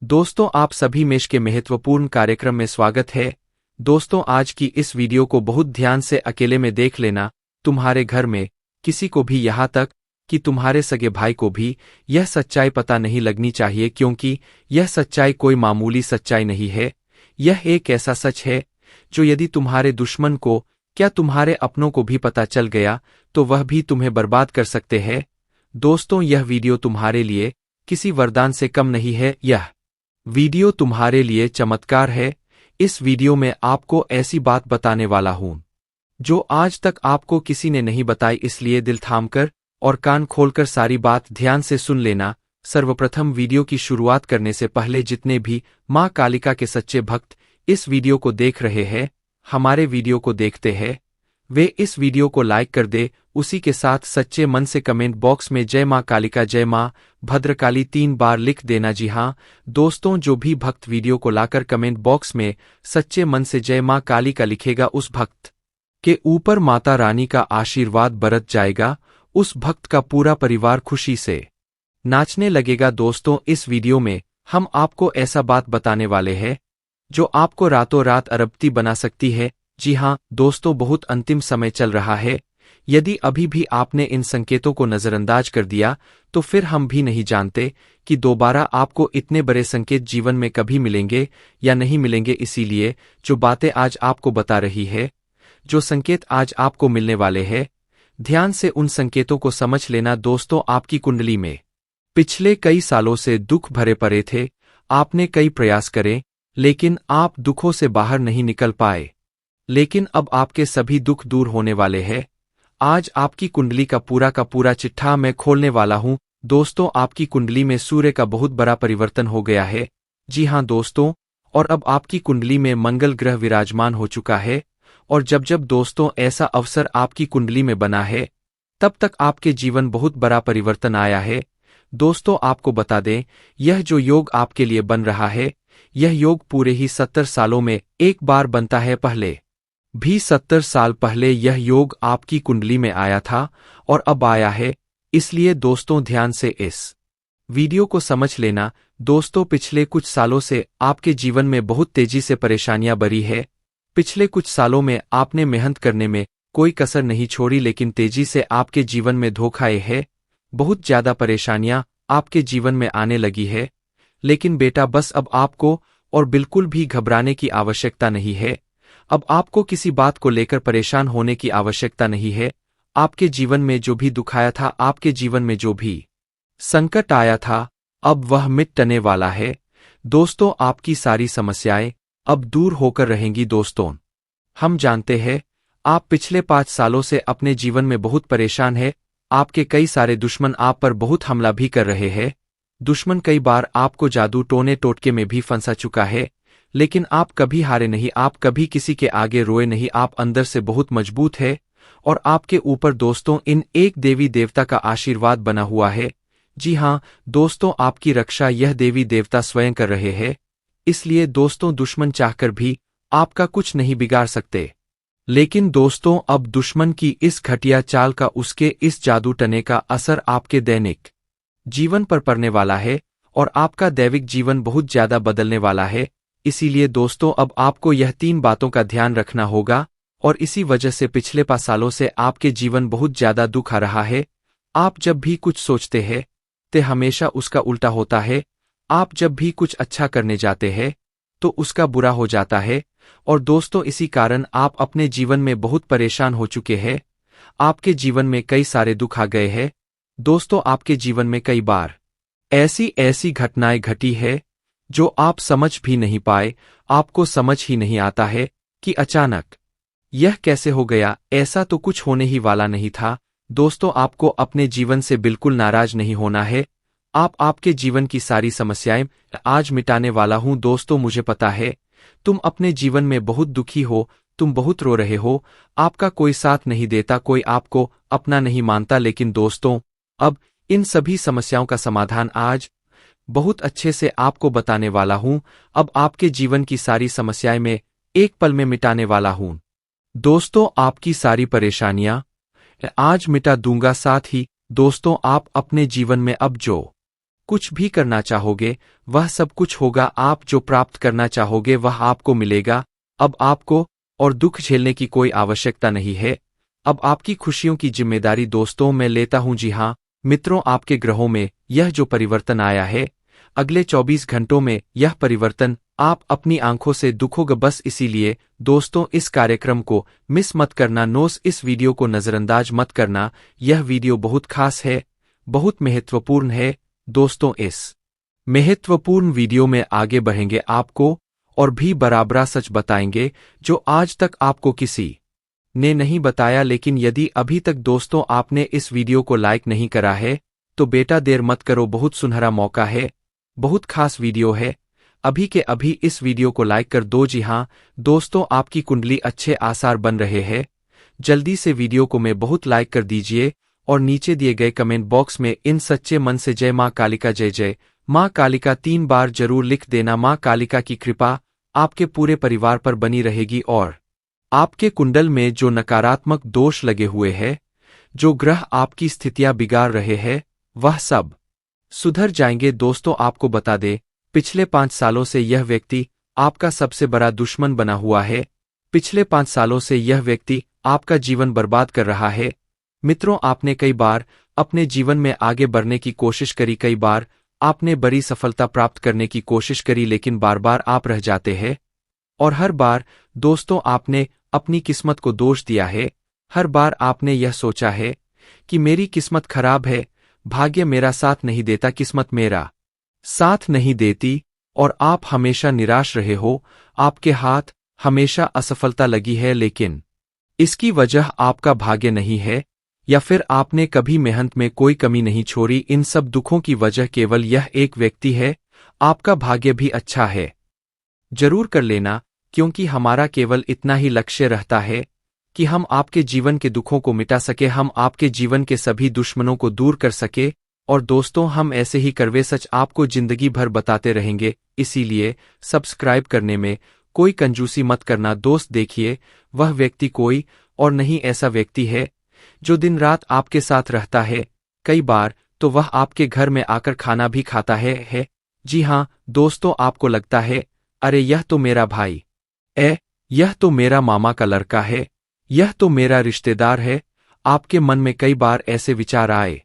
दोस्तों, आप सभी मेष के महत्वपूर्ण कार्यक्रम में स्वागत है। दोस्तों, आज की इस वीडियो को बहुत ध्यान से अकेले में देख लेना। तुम्हारे घर में किसी को भी, यहाँ तक कि तुम्हारे सगे भाई को भी यह सच्चाई पता नहीं लगनी चाहिए, क्योंकि यह सच्चाई कोई मामूली सच्चाई नहीं है। यह एक ऐसा सच है जो यदि तुम्हारे दुश्मन को, क्या तुम्हारे अपनों को भी पता चल गया तो वह भी तुम्हें बर्बाद कर सकते हैं। दोस्तों, यह वीडियो तुम्हारे लिए किसी वरदान से कम नहीं है। यह वीडियो तुम्हारे लिए चमत्कार है। इस वीडियो में आपको ऐसी बात बताने वाला हूं जो आज तक आपको किसी ने नहीं बताई, इसलिए दिल थामकर और कान खोलकर सारी बात ध्यान से सुन लेना। सर्वप्रथम, वीडियो की शुरुआत करने से पहले जितने भी मां कालिका के सच्चे भक्त इस वीडियो को देख रहे हैं, हमारे वीडियो को देखते हैं, वे इस वीडियो को लाइक कर दे। उसी के साथ सच्चे मन से कमेंट बॉक्स में जय मां कालिका, जय मां भद्रकाली 3 बार लिख देना। जी हां दोस्तों, जो भी भक्त वीडियो को लाकर कमेंट बॉक्स में सच्चे मन से जय मां कालिका लिखेगा, उस भक्त के ऊपर माता रानी का आशीर्वाद बरत जाएगा। उस भक्त का पूरा परिवार खुशी से नाचने लगेगा। दोस्तों, इस वीडियो में हम आपको ऐसा बात बताने वाले हैं जो आपको रातों रात अरबपति बना सकती है। जी हां दोस्तों, बहुत अंतिम समय चल रहा है। यदि अभी भी आपने इन संकेतों को नजरअंदाज कर दिया तो फिर हम भी नहीं जानते कि दोबारा आपको इतने बड़े संकेत जीवन में कभी मिलेंगे या नहीं मिलेंगे। इसीलिए जो बातें आज आपको बता रही है, जो संकेत आज आपको मिलने वाले हैं, ध्यान से उन संकेतों को समझ लेना। दोस्तों, आपकी कुंडली में पिछले कई सालों से दुख भरे पड़े थे। आपने कई प्रयास करे लेकिन आप दुखों से बाहर नहीं निकल पाए, लेकिन अब आपके सभी दुख दूर होने वाले हैं। आज आपकी कुंडली का पूरा चिट्ठा मैं खोलने वाला हूं। दोस्तों, आपकी कुंडली में सूर्य का बहुत बड़ा परिवर्तन हो गया है। जी हां दोस्तों, और अब आपकी कुंडली में मंगल ग्रह विराजमान हो चुका है। और जब जब दोस्तों ऐसा अवसर आपकी कुंडली में बना है, तब तक आपके जीवन बहुत बड़ा परिवर्तन आया है। दोस्तों, आपको बता दें, यह जो योग आपके लिए बन रहा है, यह योग पूरे ही 70 सालों में एक बार बनता है। पहले भी 70 साल पहले यह योग आपकी कुंडली में आया था और अब आया है। इसलिए दोस्तों, ध्यान से इस वीडियो को समझ लेना। दोस्तों, पिछले कुछ सालों से आपके जीवन में बहुत तेजी से परेशानियां बढ़ी है। पिछले कुछ सालों में आपने मेहनत करने में कोई कसर नहीं छोड़ी, लेकिन तेजी से आपके जीवन में धोखाए है। बहुत ज्यादा परेशानियां आपके जीवन में आने लगी है। लेकिन बेटा, बस अब आपको और बिल्कुल भी घबराने की आवश्यकता नहीं है। अब आपको किसी बात को लेकर परेशान होने की आवश्यकता नहीं है। आपके जीवन में जो भी दुख आया था, आपके जीवन में जो भी संकट आया था, अब वह मिटने वाला है। दोस्तों, आपकी सारी समस्याएं अब दूर होकर रहेंगी। दोस्तों, हम जानते हैं आप पिछले 5 सालों से अपने जीवन में बहुत परेशान हैं। आपके कई सारे दुश्मन आप पर बहुत हमला भी कर रहे हैं। दुश्मन कई बार आपको जादू टोने टोटके में भी फंसा चुका है, लेकिन आप कभी हारे नहीं, आप कभी किसी के आगे रोए नहीं। आप अंदर से बहुत मजबूत है और आपके ऊपर दोस्तों इन एक देवी देवता का आशीर्वाद बना हुआ है। जी हां दोस्तों, आपकी रक्षा यह देवी देवता स्वयं कर रहे हैं। इसलिए दोस्तों, दुश्मन चाहकर भी आपका कुछ नहीं बिगाड़ सकते। लेकिन दोस्तों, अब दुश्मन की इस घटिया चाल का, उसके इस जादू टने का असर आपके दैनिक जीवन पर पड़ने वाला है और आपका दैविक जीवन बहुत ज्यादा बदलने वाला है। इसीलिए दोस्तों, अब आपको यह 3 बातों का ध्यान रखना होगा और इसी वजह से पिछले 5 सालों से आपके जीवन बहुत ज्यादा दुख आ रहा है। आप जब भी कुछ सोचते हैं तो हमेशा उसका उल्टा होता है। आप जब भी कुछ अच्छा करने जाते हैं तो उसका बुरा हो जाता है। और दोस्तों, इसी कारण आप अपने जीवन में बहुत परेशान हो चुके हैं। आपके जीवन में कई सारे दुख आ गए हैं। दोस्तों, आपके जीवन में कई बार ऐसी घटनाएं घटी है जो आप समझ भी नहीं पाए। आपको समझ ही नहीं आता है कि अचानक यह कैसे हो गया। ऐसा तो कुछ होने ही वाला नहीं था। दोस्तों, आपको अपने जीवन से बिल्कुल नाराज नहीं होना है। आपके जीवन की सारी समस्याएं आज मिटाने वाला हूं। दोस्तों, मुझे पता है तुम अपने जीवन में बहुत दुखी हो, तुम बहुत रो रहे हो, आपका कोई साथ नहीं देता, कोई आपको अपना नहीं मानता। लेकिन दोस्तों, अब इन सभी समस्याओं का समाधान आज बहुत अच्छे से आपको बताने वाला हूं। अब आपके जीवन की सारी समस्याएं मैं एक पल में मिटाने वाला हूं। दोस्तों, आपकी सारी परेशानियां आज मिटा दूंगा। साथ ही दोस्तों, आप अपने जीवन में अब जो कुछ भी करना चाहोगे वह सब कुछ होगा। आप जो प्राप्त करना चाहोगे वह आपको मिलेगा। अब आपको और दुख झेलने की कोई आवश्यकता नहीं है। अब आपकी खुशियों की जिम्मेदारी दोस्तों मैं लेता हूं। जी हाँ मित्रों, आपके ग्रहों में यह जो परिवर्तन आया है, अगले 24 घंटों में यह परिवर्तन आप अपनी आंखों से दुखोगे। बस इसीलिए दोस्तों इस कार्यक्रम को मिस मत करना। नोस इस वीडियो को नज़रअंदाज मत करना। यह वीडियो बहुत खास है, बहुत महत्वपूर्ण है। दोस्तों इस महत्वपूर्ण वीडियो में आगे बढ़ेंगे, आपको और भी बराबरा सच बताएंगे जो आज तक आपको किसी ने नहीं बताया। लेकिन यदि अभी तक दोस्तों आपने इस वीडियो को लाइक नहीं करा है तो बेटा देर मत करो, बहुत सुनहरा मौका है, बहुत खास वीडियो है। अभी के अभी इस वीडियो को लाइक कर दो। जी हाँ दोस्तों, आपकी कुंडली अच्छे आसार बन रहे हैं। जल्दी से वीडियो को मैं बहुत लाइक कर दीजिए और नीचे दिए गए कमेंट बॉक्स में इन सच्चे मन से जय माँ कालिका, जय जय माँ कालिका 3 बार जरूर लिख देना। माँ कालिका की कृपा आपके पूरे परिवार पर बनी रहेगी और आपके कुंडल में जो नकारात्मक दोष लगे हुए हैं, जो ग्रह आपकी स्थितियां बिगाड़ रहे हैं, वह सब सुधर जाएंगे। दोस्तों आपको बता दे, पिछले 5 सालों से यह व्यक्ति आपका सबसे बड़ा दुश्मन बना हुआ है। पिछले 5 सालों से यह व्यक्ति आपका जीवन बर्बाद कर रहा है। मित्रों, आपने कई बार अपने जीवन में आगे बढ़ने की कोशिश करी, कई बार आपने बड़ी सफलता प्राप्त करने की कोशिश करी, लेकिन बार बार आप रह जाते हैं। और हर बार दोस्तों आपने अपनी किस्मत को दोष दिया है। हर बार आपने यह सोचा है कि मेरी किस्मत खराब है, भाग्य मेरा साथ नहीं देता, किस्मत मेरा साथ नहीं देती, और आप हमेशा निराश रहे हो। आपके हाथ हमेशा असफलता लगी है, लेकिन इसकी वजह आपका भाग्य नहीं है, या फिर आपने कभी मेहनत में कोई कमी नहीं छोड़ी। इन सब दुखों की वजह केवल यह एक व्यक्ति है। आपका भाग्य भी अच्छा है, जरूर कर लेना, क्योंकि हमारा केवल इतना ही लक्ष्य रहता है कि हम आपके जीवन के दुखों को मिटा सके, हम आपके जीवन के सभी दुश्मनों को दूर कर सके। और दोस्तों हम ऐसे ही कड़वे सच आपको जिंदगी भर बताते रहेंगे, इसीलिए सब्सक्राइब करने में कोई कंजूसी मत करना। दोस्त देखिए, वह व्यक्ति कोई और नहीं ऐसा व्यक्ति है जो दिन रात आपके साथ रहता है। कई बार तो वह आपके घर में आकर खाना भी खाता है। जी हाँ दोस्तों, आपको लगता है अरे यह तो मेरा भाई, यह तो मेरा मामा का लड़का है, यह तो मेरा रिश्तेदार है। आपके मन में कई बार ऐसे विचार आए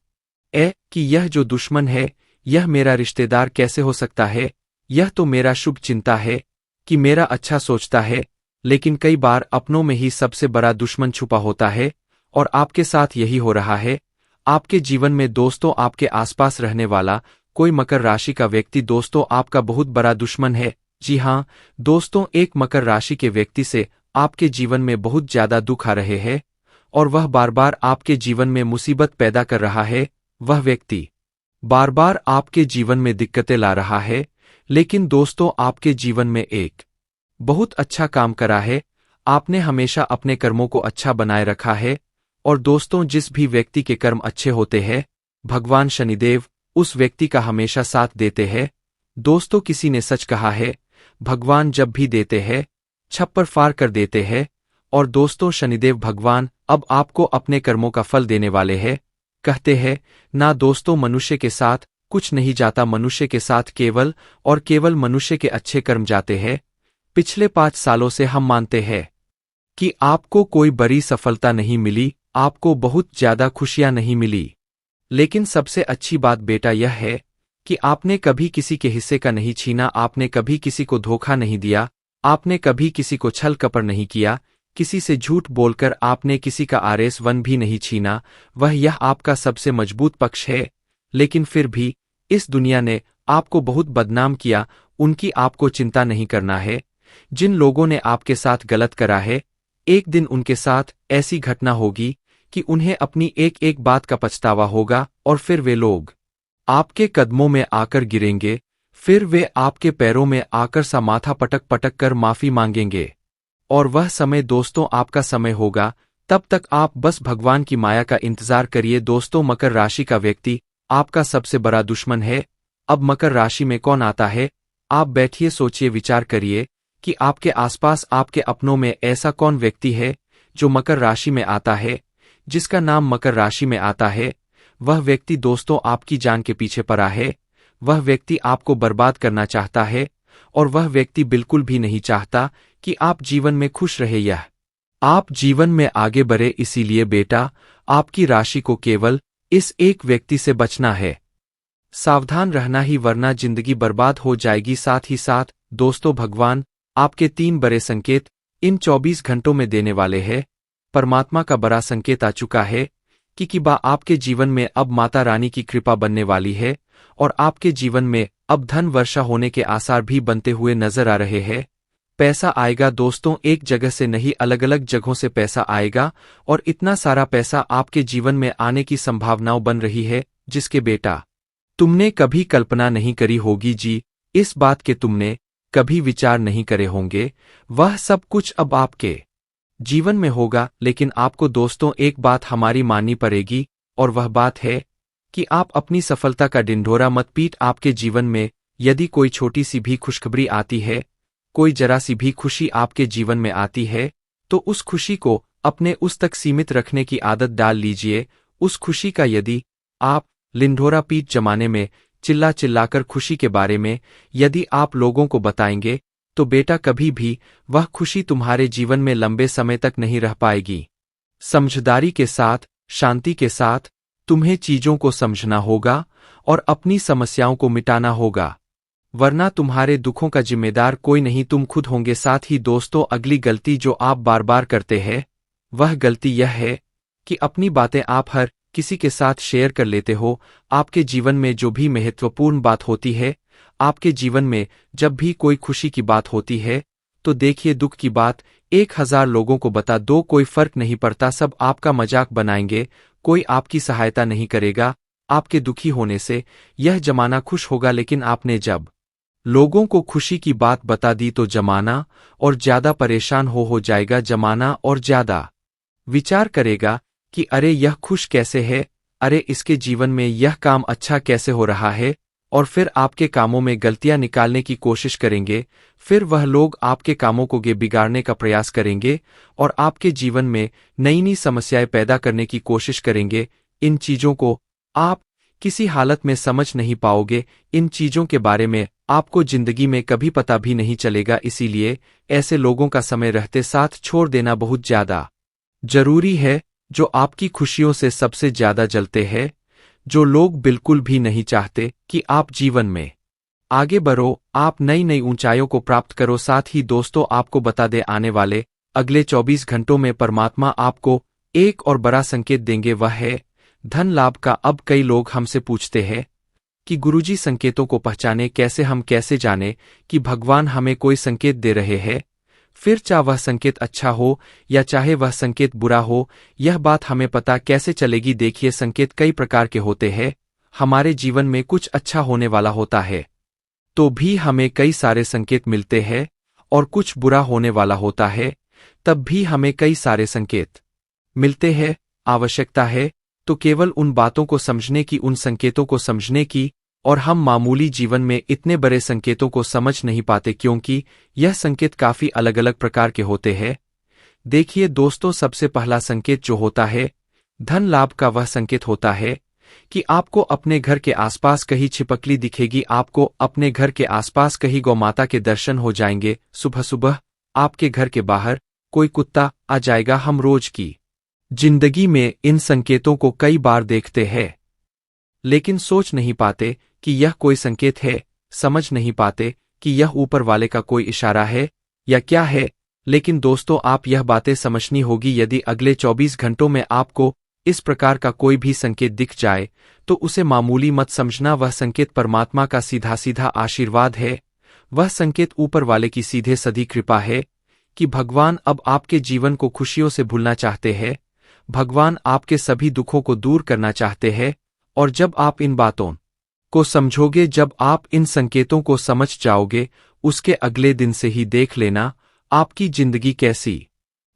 कि यह जो दुश्मन है यह मेरा रिश्तेदार कैसे हो सकता है, यह तो मेरा शुभ चिंता है कि मेरा अच्छा सोचता है। लेकिन कई बार अपनों में ही सबसे बड़ा दुश्मन छुपा होता है, और आपके साथ यही हो रहा है। आपके जीवन में दोस्तों आपके आसपास रहने वाला कोई मकर राशि का व्यक्ति दोस्तों आपका बहुत बड़ा दुश्मन है। जी हाँ दोस्तों, एक मकर राशि के व्यक्ति से आपके जीवन में बहुत ज्यादा दुख आ रहे हैं, और वह बार बार आपके जीवन में मुसीबत पैदा कर रहा है। वह व्यक्ति बार बार आपके जीवन में दिक्कतें ला रहा है, लेकिन दोस्तों आपके जीवन में एक बहुत अच्छा काम करा है। आपने हमेशा अपने कर्मों को अच्छा बनाए रखा है, और दोस्तों जिस भी व्यक्ति के कर्म अच्छे होते हैं, भगवान शनिदेव उस व्यक्ति का हमेशा साथ देते हैं। दोस्तों किसी ने सच कहा है, भगवान जब भी देते हैं छप्पर फाड़ कर देते हैं। और दोस्तों शनिदेव भगवान अब आपको अपने कर्मों का फल देने वाले हैं। कहते हैं ना दोस्तों, मनुष्य के साथ कुछ नहीं जाता, मनुष्य के साथ केवल और केवल मनुष्य के अच्छे कर्म जाते हैं। पिछले 5 सालों से हम मानते हैं कि आपको कोई बड़ी सफलता नहीं मिली, आपको बहुत ज्यादा खुशियां नहीं मिली, लेकिन सबसे अच्छी बात बेटा यह है कि आपने कभी किसी के हिस्से का नहीं छीना, आपने कभी किसी को धोखा नहीं दिया, आपने कभी किसी को छल कपट नहीं किया, किसी से झूठ बोलकर आपने किसी का RS1 भी नहीं छीना। यह आपका सबसे मजबूत पक्ष है। लेकिन फिर भी इस दुनिया ने आपको बहुत बदनाम किया, उनकी आपको चिंता नहीं करना है। जिन लोगों ने आपके साथ गलत करा है, एक दिन उनके साथ ऐसी घटना होगी कि उन्हें अपनी एक एक बात का पछतावा होगा, और फिर वे लोग आपके कदमों में आकर गिरेंगे, फिर वे आपके पैरों में आकर सा माथा पटक पटक कर माफी मांगेंगे। और वह समय दोस्तों आपका समय होगा, तब तक आप बस भगवान की माया का इंतजार करिए। दोस्तों मकर राशि का व्यक्ति आपका सबसे बड़ा दुश्मन है। अब मकर राशि में कौन आता है, आप बैठिए, सोचिए, विचार करिए कि आपके आसपास आपके अपनों में ऐसा कौन व्यक्ति है जो मकर राशि में आता है, जिसका नाम मकर राशि में आता है। वह व्यक्ति दोस्तों आपकी जान के पीछे पड़ा है, वह व्यक्ति आपको बर्बाद करना चाहता है, और वह व्यक्ति बिल्कुल भी नहीं चाहता कि आप जीवन में खुश रहे। यह आप जीवन में आगे बढ़े, इसीलिए बेटा आपकी राशि को केवल इस एक व्यक्ति से बचना है। सावधान रहना ही, वरना जिंदगी बर्बाद हो जाएगी। साथ ही साथ दोस्तों, भगवान आपके 3 बड़े संकेत इन 24 घंटों में देने वाले हैं। परमात्मा का बड़ा संकेत आ चुका है कि बा आपके जीवन में अब माता रानी की कृपा बनने वाली है, और आपके जीवन में अब धन वर्षा होने के आसार भी बनते हुए नजर आ रहे हैं। पैसा आएगा दोस्तों, एक जगह से नहीं, अलग अलग जगहों से पैसा आएगा, और इतना सारा पैसा आपके जीवन में आने की संभावनाओं बन रही है जिसके बेटा तुमने कभी कल्पना नहीं करी होगी। जी, इस बात के तुमने कभी विचार नहीं करे होंगे। वह सब कुछ अब आपके जीवन में होगा। लेकिन आपको दोस्तों एक बात हमारी माननी पड़ेगी, और वह बात है कि आप अपनी सफलता का ढिंढोरा मत पीट। आपके जीवन में यदि कोई छोटी सी भी खुशखबरी आती है, कोई जरा सी भी खुशी आपके जीवन में आती है, तो उस खुशी को अपने उस तक सीमित रखने की आदत डाल लीजिए। उस खुशी का यदि आप लिंढोरा पीट जमाने में चिल्ला चिल्लाकर खुशी के बारे में यदि आप लोगों को बताएंगे, तो बेटा कभी भी वह खुशी तुम्हारे जीवन में लंबे समय तक नहीं रह पाएगी। समझदारी के साथ, शांति के साथ तुम्हें चीजों को समझना होगा और अपनी समस्याओं को मिटाना होगा, वरना तुम्हारे दुखों का जिम्मेदार कोई नहीं, तुम खुद होंगे। साथ ही दोस्तों, अगली गलती जो आप बार बार करते हैं, वह गलती यह है कि अपनी बातें आप हर किसी के साथ शेयर कर लेते हो। आपके जीवन में जो भी महत्वपूर्ण बात होती है, आपके जीवन में जब भी कोई खुशी की बात होती है, तो देखिए दुख की बात 1000 लोगों को बता दो, कोई फर्क नहीं पड़ता, सब आपका मजाक बनाएंगे, कोई आपकी सहायता नहीं करेगा। आपके दुखी होने से यह जमाना खुश होगा, लेकिन आपने जब लोगों को खुशी की बात बता दी तो जमाना और ज्यादा परेशान हो जाएगा। जमाना और ज्यादा विचार करेगा कि अरे यह खुश कैसे है, अरे इसके जीवन में यह काम अच्छा कैसे हो रहा है, और फिर आपके कामों में गलतियां निकालने की कोशिश करेंगे। फिर वह लोग आपके कामों को बिगाड़ने का प्रयास करेंगे और आपके जीवन में नई नई समस्याएं पैदा करने की कोशिश करेंगे। इन चीजों को आप किसी हालत में समझ नहीं पाओगे। इन चीजों के बारे में आपको जिंदगी में कभी पता भी नहीं चलेगा। इसीलिए ऐसे लोगों का समय रहते साथ छोड़ देना बहुत ज्यादा जरूरी है, जो आपकी खुशियों से सबसे ज्यादा जलते हैं, जो लोग बिल्कुल भी नहीं चाहते कि आप जीवन में आगे बढ़ो, आप नई नई ऊंचाइयों को प्राप्त करो। साथ ही दोस्तों, आपको बता दे, आने वाले अगले 24 घंटों में परमात्मा आपको एक और बड़ा संकेत देंगे, वह है धन लाभ का। अब कई लोग हमसे पूछते हैं कि गुरुजी, संकेतों को पहचाने कैसे, हम कैसे जाने कि भगवान हमें कोई संकेत दे रहे हैं, फिर चाहे वह संकेत अच्छा हो या चाहे वह संकेत बुरा हो, यह बात हमें पता कैसे चलेगी। देखिए, संकेत कई प्रकार के होते हैं। हमारे जीवन में कुछ अच्छा होने वाला होता है तो भी हमें कई सारे संकेत मिलते हैं, और कुछ बुरा होने वाला होता है तब भी हमें कई सारे संकेत मिलते हैं। आवश्यकता है तो केवल उन बातों को समझने की, उन संकेतों को समझने की, और हम मामूली जीवन में इतने बड़े संकेतों को समझ नहीं पाते, क्योंकि यह संकेत काफी अलग अलग प्रकार के होते हैं। देखिए दोस्तों, सबसे पहला संकेत जो होता है धन लाभ का, वह संकेत होता है कि आपको अपने घर के आसपास कहीं छिपकली दिखेगी, आपको अपने घर के आसपास कहीं गौ माता के दर्शन हो जाएंगे। सुबह सुबह आपके घर के बाहर कोई कुत्ता आ जाएगा। हम रोज की जिंदगी में इन संकेतों को कई बार देखते हैं, लेकिन सोच नहीं पाते कि यह कोई संकेत है, समझ नहीं पाते कि यह ऊपर वाले का कोई इशारा है या क्या है। लेकिन दोस्तों, आप यह बातें समझनी होगी। यदि अगले 24 घंटों में आपको इस प्रकार का कोई भी संकेत दिख जाए, तो उसे मामूली मत समझना। वह संकेत परमात्मा का सीधा सीधा आशीर्वाद है। वह संकेत ऊपर वाले की सीधे सधी कृपा है कि भगवान अब आपके जीवन को खुशियों से भूलना चाहते हैं। भगवान आपके सभी दुखों को दूर करना चाहते हैं। और जब आप इन बातों को समझोगे, जब आप इन संकेतों को समझ जाओगे, उसके अगले दिन से ही देख लेना आपकी जिंदगी कैसी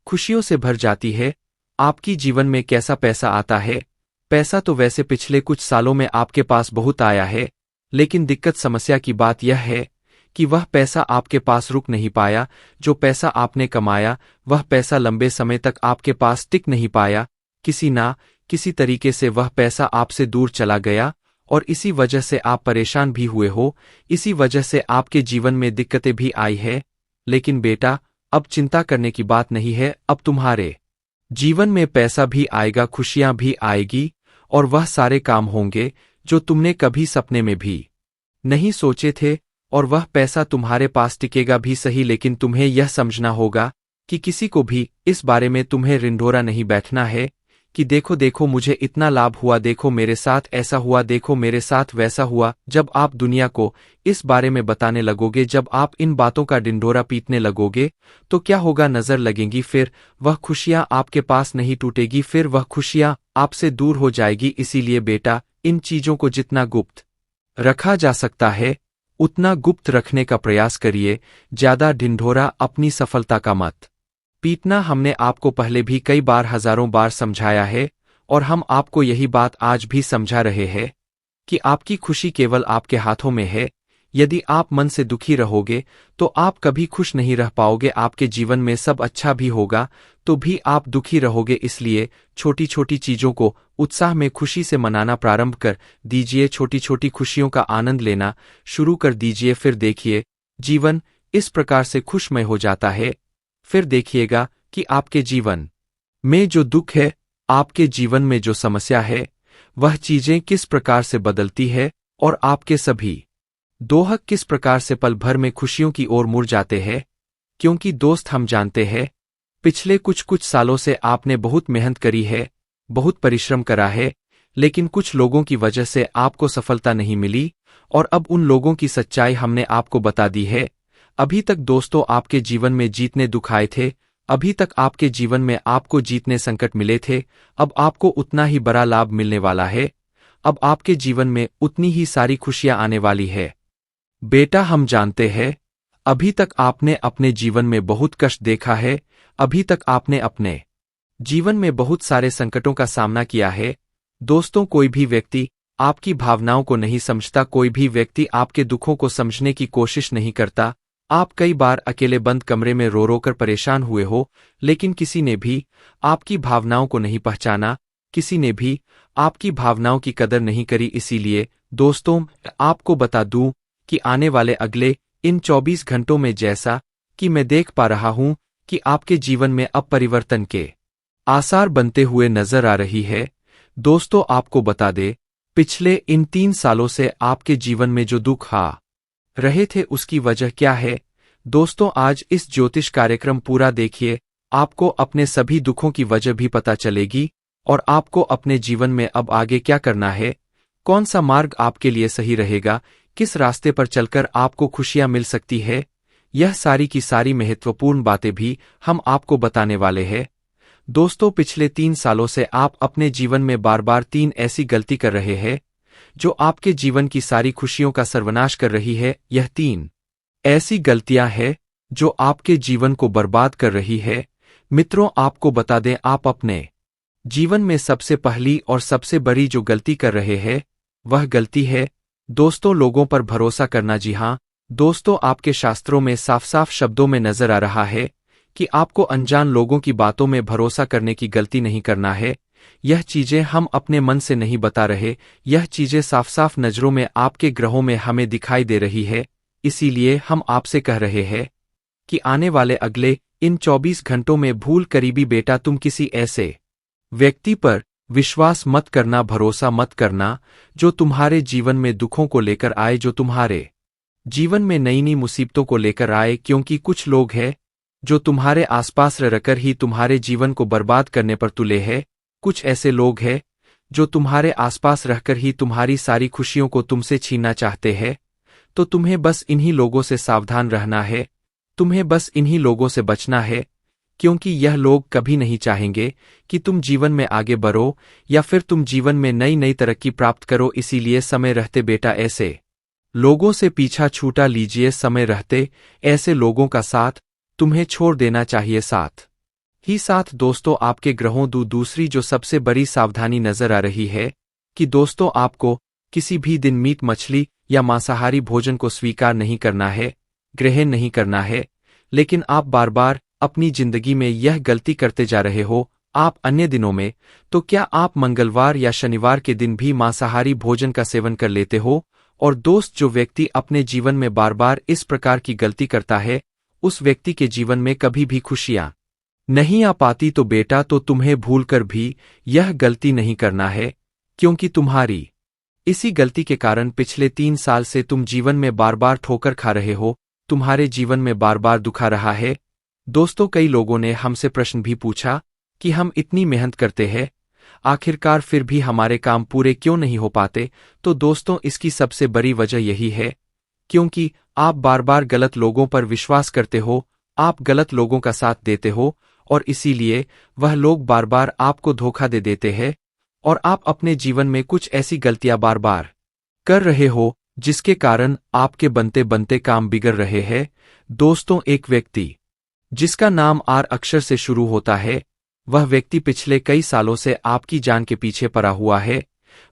खुशियों से भर जाती है, आपकी जीवन में कैसा पैसा आता है। पैसा तो वैसे पिछले कुछ सालों में आपके पास बहुत आया है, लेकिन दिक्कत समस्या की बात यह है कि वह पैसा आपके पास रुक नहीं पाया। जो पैसा आपने कमाया, वह पैसा लंबे समय तक आपके पास टिक नहीं पाया। किसी ना किसी तरीके से वह पैसा आपसे दूर चला गया और इसी वजह से आप परेशान भी हुए हो, इसी वजह से आपके जीवन में दिक्कतें भी आई है। लेकिन बेटा, अब चिंता करने की बात नहीं है। अब तुम्हारे जीवन में पैसा भी आएगा, खुशियां भी आएगी, और वह सारे काम होंगे जो तुमने कभी सपने में भी नहीं सोचे थे। और वह पैसा तुम्हारे पास टिकेगा भी सही, लेकिन तुम्हें यह समझना होगा कि किसी को भी इस बारे में तुम्हें रिंढोरा नहीं बैठना है कि देखो देखो मुझे इतना लाभ हुआ, देखो मेरे साथ ऐसा हुआ, देखो मेरे साथ वैसा हुआ। जब आप दुनिया को इस बारे में बताने लगोगे, जब आप इन बातों का डिंडोरा पीटने लगोगे, तो क्या होगा? नजर लगेंगी, फिर वह खुशियां आपके पास नहीं टूटेगी, फिर वह खुशियां आपसे दूर हो जाएगी। इसीलिए बेटा, इन चीजों को जितना गुप्त रखा जा सकता है उतना गुप्त रखने का प्रयास करिए। ज्यादा ढिंढोरा अपनी सफलता का मत पीटना। हमने आपको पहले भी कई बार, हजारों बार समझाया है, और हम आपको यही बात आज भी समझा रहे हैं कि आपकी खुशी केवल आपके हाथों में है। यदि आप मन से दुखी रहोगे तो आप कभी खुश नहीं रह पाओगे। आपके जीवन में सब अच्छा भी होगा तो भी आप दुखी रहोगे। इसलिए छोटी छोटी चीजों को उत्साह में खुशी से मनाना प्रारंभ कर दीजिए। छोटी छोटी खुशियों का आनंद लेना शुरू कर दीजिए। फिर देखिए, जीवन इस प्रकार से खुशमय हो जाता है। फिर देखिएगा कि आपके जीवन में जो दुख है, आपके जीवन में जो समस्या है, वह चीजें किस प्रकार से बदलती है, और आपके सभी दोहक किस प्रकार से पल भर में खुशियों की ओर मुड़ जाते हैं। क्योंकि दोस्त, हम जानते हैं पिछले कुछ सालों से आपने बहुत मेहनत करी है, बहुत परिश्रम करा है, लेकिन कुछ लोगों की वजह से आपको सफलता नहीं मिली, और अब उन लोगों की सच्चाई हमने आपको बता दी है। अभी तक दोस्तों आपके जीवन में जीतने दुख आए थे, अभी तक आपके जीवन में आपको जीतने संकट मिले थे, अब आपको उतना ही बड़ा लाभ मिलने वाला है। अब आपके जीवन में उतनी ही सारी खुशियां आने वाली है। बेटा, हम जानते हैं अभी तक आपने अपने जीवन में बहुत कष्ट देखा है, अभी तक आपने अपने जीवन में बहुत सारे संकटों का सामना किया है। दोस्तों, कोई भी व्यक्ति आपकी भावनाओं को नहीं समझता, कोई भी व्यक्ति आपके दुखों को समझने की कोशिश नहीं करता। आप कई बार अकेले बंद कमरे में रो रो कर परेशान हुए हो, लेकिन किसी ने भी आपकी भावनाओं को नहीं पहचाना, किसी ने भी आपकी भावनाओं की कदर नहीं करी। इसीलिए दोस्तों, आपको बता दूं कि आने वाले अगले इन 24 घंटों में, जैसा कि मैं देख पा रहा हूं कि आपके जीवन में अब परिवर्तन के आसार बनते हुए नजर आ रही है। दोस्तों, आपको बता दे, पिछले इन 3 सालों से आपके जीवन में जो दुख आ रहे थे, उसकी वजह क्या है? दोस्तों, आज इस ज्योतिष कार्यक्रम पूरा देखिए, आपको अपने सभी दुखों की वजह भी पता चलेगी, और आपको अपने जीवन में अब आगे क्या करना है, कौन सा मार्ग आपके लिए सही रहेगा, किस रास्ते पर चलकर आपको खुशियां मिल सकती है। यह सारी की सारी महत्वपूर्ण बातें भी हम आपको बताने वाले हैं। दोस्तों, पिछले 3 सालों से आप अपने जीवन में बार बार 3 ऐसी गलती कर रहे हैं जो आपके जीवन की सारी खुशियों का सर्वनाश कर रही है। यह 3 ऐसी गलतियां हैं जो आपके जीवन को बर्बाद कर रही है। मित्रों, आपको बता दें, आप अपने जीवन में सबसे पहली और सबसे बड़ी जो गलती कर रहे हैं, वह गलती है दोस्तों, लोगों पर भरोसा करना। जी हां दोस्तों, आपके शास्त्रों में साफ साफ शब्दों में नजर आ रहा है कि आपको अनजान लोगों की बातों में भरोसा करने की गलती नहीं करना है। यह चीजें हम अपने मन से नहीं बता रहे, यह चीजें साफ साफ नजरों में आपके ग्रहों में हमें दिखाई दे रही है। इसीलिए हम आपसे कह रहे हैं कि आने वाले अगले इन 24 घंटों में भूल करीबी बेटा, तुम किसी ऐसे व्यक्ति पर विश्वास मत करना, भरोसा मत करना जो तुम्हारे जीवन में दुखों को लेकर आए, जो तुम्हारे जीवन में नई नई मुसीबतों को लेकर आए। क्योंकि कुछ लोग हैं जो तुम्हारे आसपास रहकर ही तुम्हारे जीवन को बर्बाद करने पर तुले हैं। कुछ ऐसे लोग हैं जो तुम्हारे आसपास रहकर ही तुम्हारी सारी खुशियों को तुमसे छीनना चाहते हैं। तो तुम्हें बस इन्हीं लोगों से सावधान रहना है, तुम्हें बस इन्हीं लोगों से बचना है, क्योंकि यह लोग कभी नहीं चाहेंगे कि तुम जीवन में आगे बढ़ो या फिर तुम जीवन में नई नई तरक्की प्राप्त करो। इसीलिए समय रहते बेटा, ऐसे लोगों से पीछा छूटा लीजिए। समय रहते ऐसे लोगों का साथ तुम्हें छोड़ देना चाहिए। साथ ही साथ दोस्तों, आपके ग्रहों दूसरी जो सबसे बड़ी सावधानी नजर आ रही है कि दोस्तों, आपको किसी भी दिन मीट मछली या मांसाहारी भोजन को स्वीकार नहीं करना है, ग्रहण नहीं करना है। लेकिन आप बार बार अपनी जिंदगी में यह गलती करते जा रहे हो, आप अन्य दिनों में, तो क्या आप मंगलवार या शनिवार के दिन भी मांसाहारी भोजन का सेवन कर लेते हो? और दोस्त, जो व्यक्ति अपने जीवन में बार बार इस प्रकार की गलती करता है, उस व्यक्ति के जीवन में कभी भी खुशियां नहीं आ पाती। तो बेटा, तो तुम्हें भूलकर भी यह गलती नहीं करना है, क्योंकि तुम्हारी इसी गलती के कारण पिछले 3 साल से तुम जीवन में बार बार ठोकर खा रहे हो, तुम्हारे जीवन में बार बार दुखा रहा है। दोस्तों, कई लोगों ने हमसे प्रश्न भी पूछा कि हम इतनी मेहनत करते हैं, आखिरकार फिर भी हमारे काम पूरे क्यों नहीं हो पाते? तो दोस्तों, इसकी सबसे बड़ी वजह यही है क्योंकि आप बार बार गलत लोगों पर विश्वास करते हो, आप गलत लोगों का साथ देते हो, और इसीलिए वह लोग बार बार आपको धोखा दे देते हैं, और आप अपने जीवन में कुछ ऐसी गलतियां बार बार कर रहे हो जिसके कारण आपके बनते बनते काम बिगड़ रहे हैं। दोस्तों, एक व्यक्ति जिसका नाम आर अक्षर से शुरू होता है, वह व्यक्ति पिछले कई सालों से आपकी जान के पीछे पड़ा हुआ है।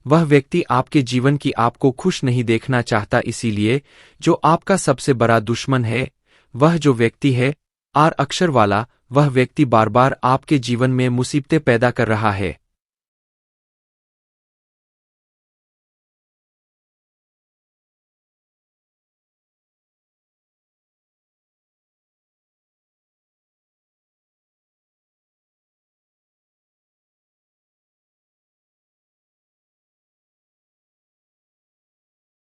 वह व्यक्ति आपके जीवन की आपको खुश नहीं देखना चाहता, इसीलिए जो आपका सबसे बड़ा दुश्मन है, वह जो व्यक्ति है आर अक्षर वाला, वह व्यक्ति बार बार आपके जीवन में मुसीबतें पैदा कर रहा है।